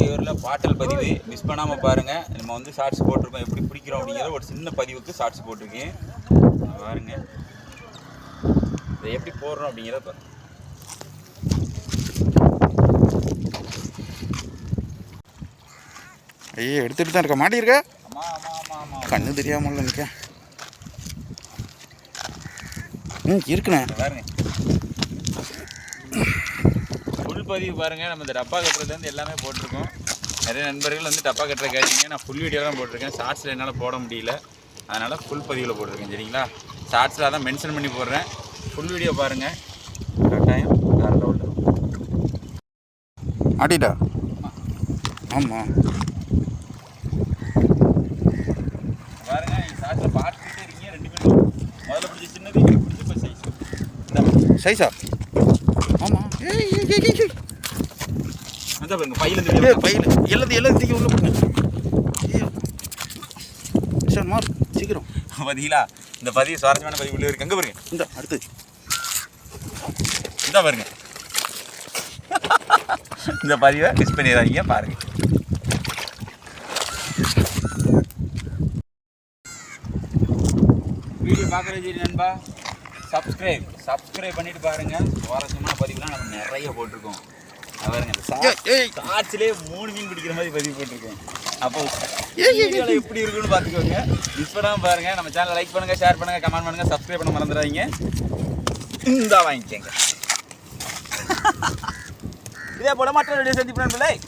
உறையூரில் பாட்டல் பதிவு மிஸ் பண்ணாமல் பாருங்கள். நம்ம வந்து ஷார்ட்ஸ் போட்டிருக்கோம், எப்படி பிடிக்கிறோம் அப்படிங்கிற ஒரு சின்ன பதிவுக்கு ஷார்ட்ஸ் போட்டிருக்கேன் பாருங்கள். இதை எப்படி போடுறோம் அப்படிங்கிறத பாருங்கள். ஐயோ எடுத்துகிட்டு தான் இருக்க மாட்டியிருக்க. ஆமாம் ஆமாம் ஆமாம் ஆமாம், கண்ணு தெரியாமல் நிற்க. இருக்குண்ணே பாருங்க. ஃபுல் பதிவு பாருங்கள். நம்ம இந்த டப்பா கட்டுறதுலேருந்து எல்லாமே போட்டிருக்கோம். நிறைய நண்பர்கள் வந்து டப்பா கட்டுற கேட்டிங்க. நான் ஃபுல் வீடியோ தான் போட்டிருக்கேன். ஷார்ட்ஸில் என்னால் போட முடியல, அதனால் ஃபுல் பதிவில் போட்டிருக்கேன். சரிங்களா? ஷார்ட்ஸில் தான் மென்ஷன் பண்ணி போடுறேன். ஃபுல் வீடியோ பாருங்கள், கட்டாயம் வேறு லெவலில் ஆட்டிட்டா. ஆமாம் பாருங்க. நீங்கள் ஷார்ட்ஸில் பார்த்துக்கிட்டே இருக்கீங்க. 2 மினிட் முதல்ல பிடிச்ச சின்னது, பிடிச்ச இப்போ சைஸ் இந்த சைஸா. ஆமாம் அதான் பாருங்க. பையிலேருந்து பையில் எல்லாத்தையும் தூக்கி உள்ள போடுங்க. சார் மார் சீக்கிரம் பார்த்தீங்களா? இந்த பதிவு சுவாரஸ்யமான பதிவு உள்ள இருக்கு. அங்கே பாருங்க. இந்த அடுத்து இந்த பாருங்க. இந்த பதிவை மிஸ் பண்ணிடாதீங்க, பாருங்க. வீடியோ பார்க்குறது சரி நண்பா, சப்ஸ்கிரைப் பண்ணிட்டு பாருங்க. சுவாரஸ்யமான பதிவுலாம் நம்ம நிறைய போட்டிருக்கோம். பாருங்க, ஷார்ட்ஸ்லேயே 3 மீன் பிடிக்கிற மாதிரி பதிவு போட்டிருக்கோம். அப்போ வீடியோவில் எப்படி இருக்குன்னு பார்த்துக்கோங்க. மிஸ் பண்ணாமல் பாருங்கள். நம்ம சேனலை லைக் பண்ணுங்கள், ஷேர் பண்ணுங்கள், கமெண்ட் பண்ணுங்கள், சப்ஸ்கிரைப் பண்ண மறந்துடாதீங்க. இந்தா வாங்கிக்கங்க. இதே போல மற்ற வீடியோ சந்திப்பேன்.